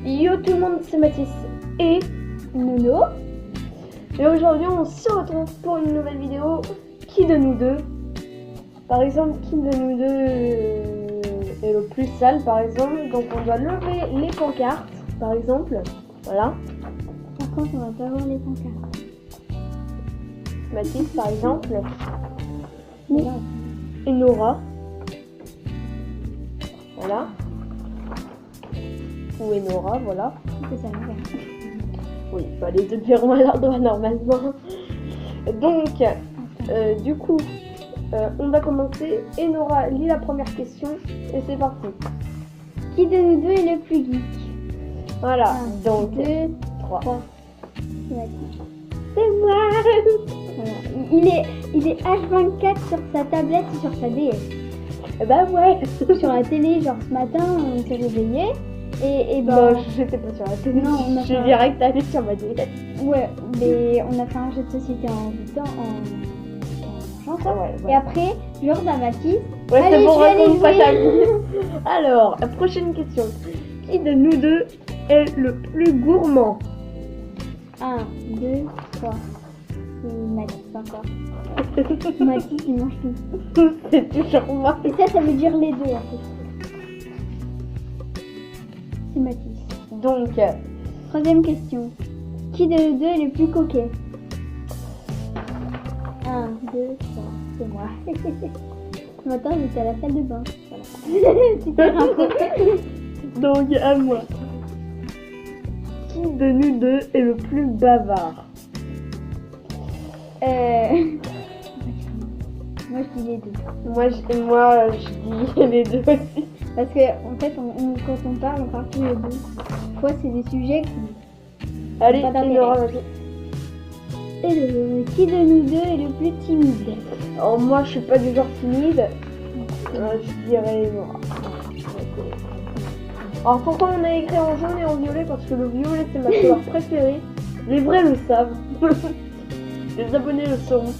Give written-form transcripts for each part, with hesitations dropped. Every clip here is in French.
Yo tout le monde, c'est Mathis et Nono. Et aujourd'hui on se retrouve pour une nouvelle vidéo. Qui de nous deux, par exemple, qui de nous deux est le plus sale par exemple. Donc on doit lever les pancartes par exemple. Voilà. Par contre on va pas voir les pancartes. Mathis par exemple. Oui. Et Nora. Voilà. Ou Enora, voilà. C'est ça, regarde. Oui, bah les deux verront à l'endroit normalement. Donc, du coup, on va commencer. Enora lit la première question et c'est parti. Qui de nous deux est le plus geek? Voilà, 1, donc 2, 3. 3. C'est Mathis. C'est moi. Voilà. Il est H24 sur sa tablette et sur sa DS. Bah ouais. Sur la télé, genre ce matin, on s'est réveillé. Et Non, j'étais pas sur la télé. Non, on a je suis pas- direct allée sur ma DS. Ouais, mais on a fait un jeu de société en chanson. Ouais, Et après, genre dans Mathis. Ouais, Allez, c'est bon, je vais aller raconte pas ta jouer. vie. Alors, prochaine question. Qui de nous deux est le plus gourmand? 1, 2, 3. C'est Mathis encore. Mathis, il mange tout. C'est toujours moi. Et ça veut dire les deux en fait. C'est Mathis. Donc, Troisième question. Qui de nous deux est le plus coquet? 1, 2, 3. C'est moi. Ce matin, j'étais à la salle de bain. Voilà. Super info. donc à moi. Qui de nous deux est le plus bavard? Moi, je dis les deux. Moi, je dis les deux aussi. Parce que, en fait, quand on parle tous les deux. Fois, c'est des sujets qui... Allez, Pas d'intérêt. Enora, vas-y. Et qui de nous deux est le plus timide? Alors, moi, je suis pas du genre timide. Je dirais Enora. Alors, pourquoi on a écrit en jaune et en violet? Parce que le violet, c'est ma couleur préférée. Les vrais le savent. Les abonnés le sauront.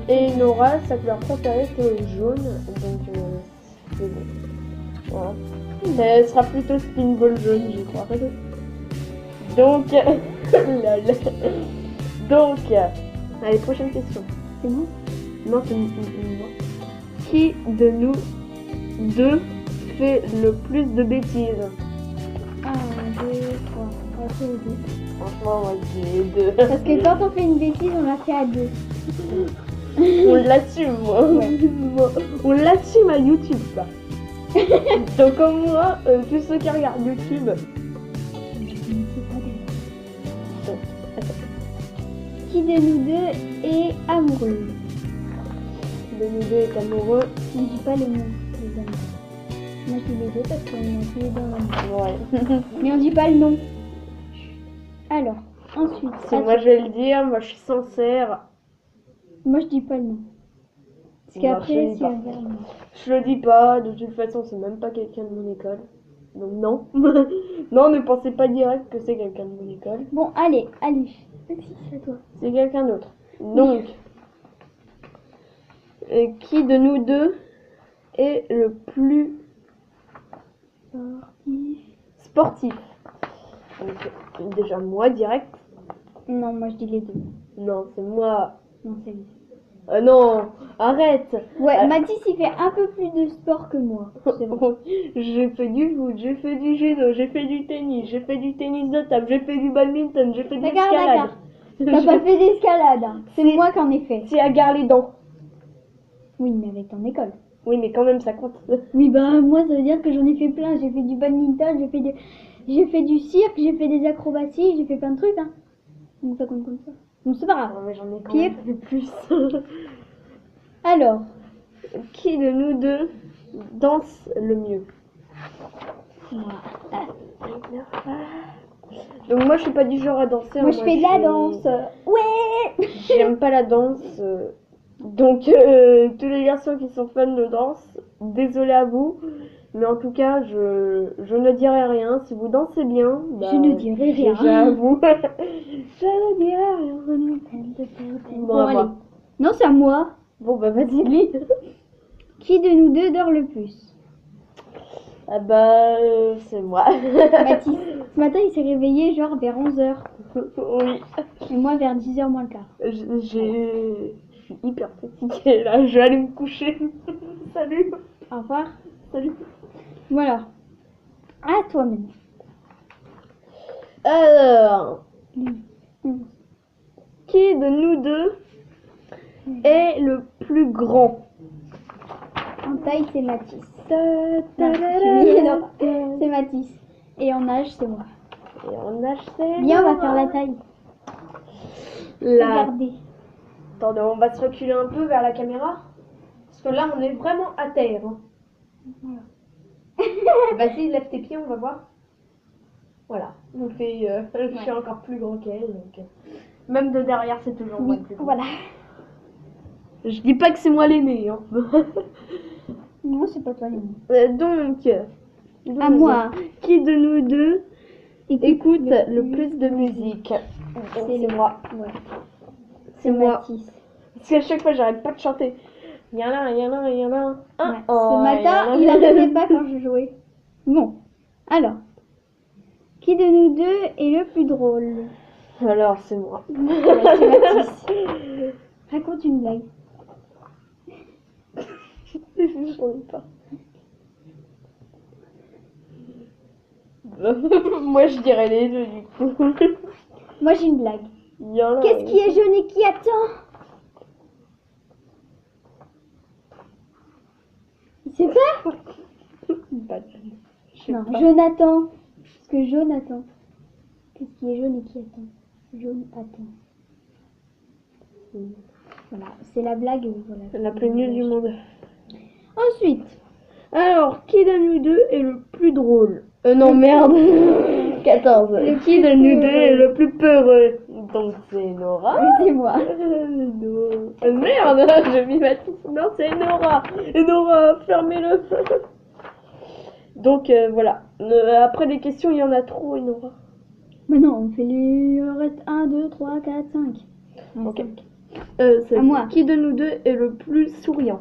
Et Nora, sa couleur préférée, c'est le jaune. Donc, c'est bon. Voilà. Elle sera plutôt Spinball jaune, je crois. Donc, lol. Donc, allez, prochaine question. C'est moi? Non, c'est moi. Qui de nous deux fait le plus de bêtises? 1, 2, 3. On va faire les deux. Franchement, moi, je dis les deux. Parce que quand on fait une bêtise, on la fait à deux. On l'assume, moi. Ouais. On l'assume à YouTube, ça. Donc, comme moi, tous ceux qui regardent YouTube. Qui de nous deux est amoureux? De nous deux est amoureux. On ne dit pas les noms, les amis. Moi je dis les deux parce qu'on est tous les deux en amour. Ouais. Mais on dit pas le nom. Alors, ensuite. Si moi je vais le dire, moi je suis sincère. Moi je dis pas le nom. Parce Non, qu'après, je le dis si pas. on regarde. Je le dis pas, de toute façon c'est même pas quelqu'un de mon école. Donc non. Non, ne pensez pas direct que c'est quelqu'un de mon école. Bon, allez. Si, c'est à toi. C'est quelqu'un d'autre. Donc, qui de nous deux est le plus sportif? Donc, déjà moi direct. Non, moi je dis les deux. Non, c'est moi. Non, c'est lui. Non, arrête. Ouais, Mathis il fait un peu plus de sport que moi. C'est vrai. J'ai fait du foot, j'ai fait du judo, j'ai fait du tennis, j'ai fait du tennis de table, j'ai fait du badminton, j'ai fait de l'escalade. T'as pas fait d'escalade. Hein. C'est moi qui en ai fait. C'est à gare les dents. Oui, mais avec ton école. Oui, mais quand même, ça compte. Oui, bah moi ça veut dire que j'en ai fait plein. J'ai fait du badminton, j'ai fait du cirque, j'ai fait des acrobaties, j'ai fait plein de trucs. Hein. Donc ça compte comme ça. Donc c'est pas grave. Non, mais j'en ai quand Qui même fait plus. Alors, Qui de nous deux danse le mieux? moi, Donc moi, je suis pas du genre à danser. moi je fais de la danse. Ouais. J'aime pas la danse. Donc tous les garçons qui sont fans de danse, désolé à vous. Mais en tout cas, je ne dirai rien. Si vous dansez bien, Je ne dirai rien. J'avoue. Je ne dirai rien. Bon, allez. Non, c'est à moi. Bon, bah vas-y, lis. Qui de nous deux dort le plus? Ah bah, c'est moi. Mathis. Ce matin, il s'est réveillé genre vers 11h. Oui. Et moi vers 10h moins le quart. Je suis hyper fatiguée là, je vais aller me coucher. Salut. Au revoir. Salut. Voilà. À toi maintenant. Alors, Mm. qui de nous deux est le plus grand? En taille, c'est Mathis. Ta- Non, ta- je suis ta- non, c'est Mathis. Et en âge, c'est moi. Et en âge, c'est Viens, on va Nora. faire la taille. Là. Regardez. Attendez, on va se reculer un peu vers la caméra. Parce que là, on est vraiment à terre. Hein. Voilà. Vas-y, lève tes pieds, on va voir. Voilà. Je suis encore plus grand qu'elle. Donc... Même de derrière, c'est toujours moi Oui, le plus grand. voilà. Je dis pas que c'est moi l'aîné. Hein. Non, c'est pas toi, les Donc, À moi. Qui de nous deux écoute le plus plus de musique? C'est C'est moi. Ouais. C'est moi. Mathis. Parce qu'à chaque fois, j'arrête pas de chanter. Yana. Ouais. Ce matin, il n'arrêtait pas quand je jouais. Bon. Alors. Qui de nous deux est le plus drôle? Alors, c'est moi. Ouais, c'est Mathis. Raconte une blague. J'en ai pas. Moi, je dirais les deux, du coup. Moi, j'ai une blague. Yana. Qu'est-ce qui est jaune et qui attend? Il sait pas? Pas de- je sais Non, pas. Jonathan. Parce que jaune attend. Qu'est-ce qui est jaune et qui attend? Jaune attend. Voilà, c'est la blague. Voilà. La plus nulle du monde. Ensuite, Alors, qui de nous deux est le plus drôle? Non, merde. 14. Qui de nous deux est le plus peureux? Donc, c'est Nora. c'est moi. Non. Merde, j'ai mis Mathis. Non, c'est Nora. Et Nora, fermez-le. Donc, voilà. Après les questions, il y en a trop, Nora. Mais non, on fait les... Il reste 1, 2, 3, 4, 5. Ok. À moi. Qui de nous deux est le plus souriant?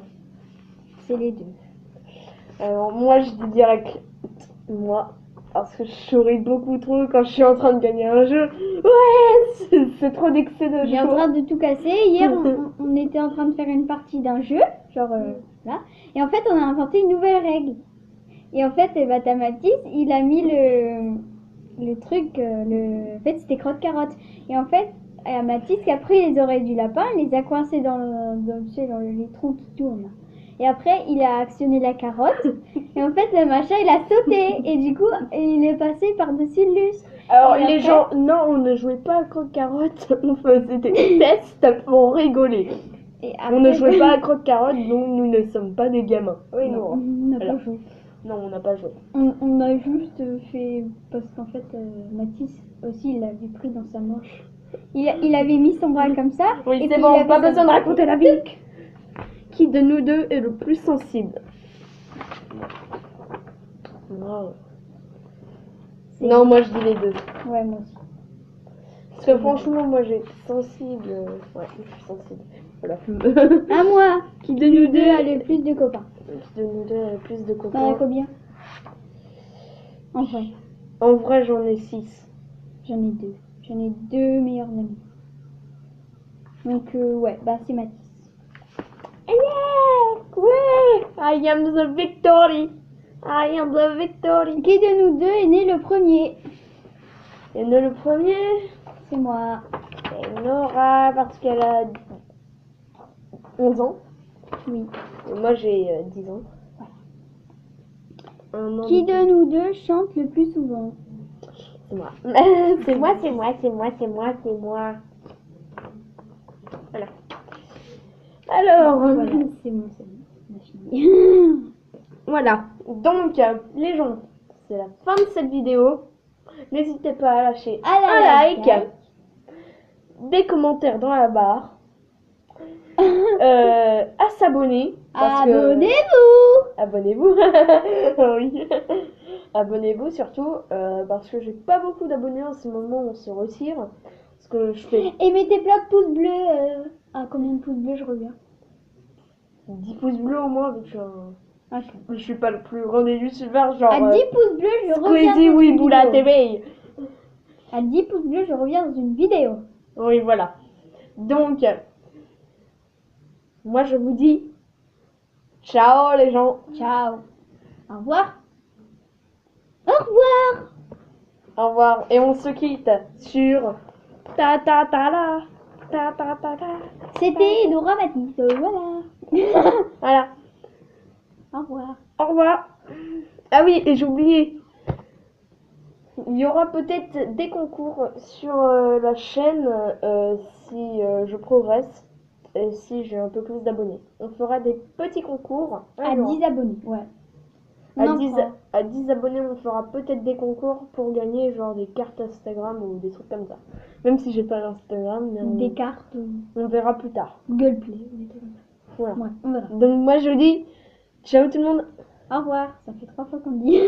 C'est les deux. Alors, moi, je dis direct moi. Parce que je souris beaucoup trop quand je suis en train de gagner un jeu. Ouais, c'est trop d'excès de Il est en joie. train de tout casser. Hier, on était en train de faire une partie d'un jeu. Genre, là. Et en fait, on a inventé une nouvelle règle. Et en fait, t'as Mathis, il a mis le truc, en fait, c'était crotte-carotte. Et en fait, Mathis qui a pris les oreilles du lapin, il les a coincées dans les trous qui tournent. Là. Et après, il a actionné la carotte. Et en fait, le machin, il a sauté. Et du coup, il est passé par-dessus le lustre. Alors, Et les après- gens, non, on ne jouait pas à croque-carotte. On faisait des tests pour rigoler. Et On ne après- jouait pas à croque-carotte, donc nous ne sommes pas des gamins. Oui, Non, Nora. on n'a pas Alors. joué. Non, on n'a pas joué. On a juste fait... Parce qu'en fait, Mathis aussi, il l'avait pris dans sa manche. Il avait mis son bras comme ça. Oui, et c'est puis bon, il avait pas sa besoin de main. raconter la vie. Qui de nous deux est le plus sensible? Wow. C'est- Non, moi je dis les deux. Ouais, moi aussi. Parce que franchement, moi j'ai sensible. Ouais, je suis sensible. Voilà. À moi. Qui de nous deux a le plus de copains. Qui de nous deux a le plus de T'en as copains? combien? En vrai, En vrai, j'en ai 6. j'en ai deux. J'en ai deux meilleurs amis. Donc, ouais, bah c'est Mathis. Yeah! Ouais! I am the victory! I am the victory! Qui de nous deux est né le premier? Et nous, le premier, C'est moi. c'est Nora, parce qu'elle a 11 ans. Oui. Et moi, j'ai 10 ans. Un an Qui de- de nous deux chante le plus souvent? C'est moi. C'est moi, c'est moi, c'est moi, c'est moi, c'est moi. Voilà. Alors, Voilà, c'est bon, c'est bon. On a fini. voilà. Donc, les gens, c'est la fin de cette vidéo. N'hésitez pas à lâcher un like, des commentaires dans la barre, à s'abonner. parce que- Abonnez-vous. Abonnez-vous. Oui. Abonnez-vous surtout parce que j'ai pas beaucoup d'abonnés en ce moment, on se retire. Parce que je fais Et mettez plein de pouces bleus. Ah, combien de pouces bleus je reviens? 10 pouces bleus au moins, vu que je suis un Ah, Je suis pas le plus grand des youtubeurs, genre. à 10 pouces bleus, je reviens Squeezie dans oui une Boula vidéo. TV. À 10 pouces bleus, je reviens dans une vidéo. Oui, voilà. Donc, moi je vous dis ciao les gens. Ciao. Au revoir. Au revoir. Au revoir. Et on se quitte sur ta ta ta la. Ta ta ta ta. C'était Laura Matisse. Voilà. Voilà. Au revoir. Au revoir. Ah oui, et j'ai oublié. Il y aura peut-être des concours sur la chaîne si je progresse et si j'ai un peu plus d'abonnés. On fera des petits concours. À 10 abonnés, ouais. À On en 10, prend. à 10 abonnés, on fera peut-être des concours pour gagner genre des cartes Instagram ou des trucs comme ça. Même si j'ai pas l'Instagram, mais Des cartes. on verra plus tard. Google Play. Des trucs comme ça. Voilà. Ouais, on verra. Donc moi je dis ciao tout le monde. Au revoir. Ça fait 3 fois qu'on dit.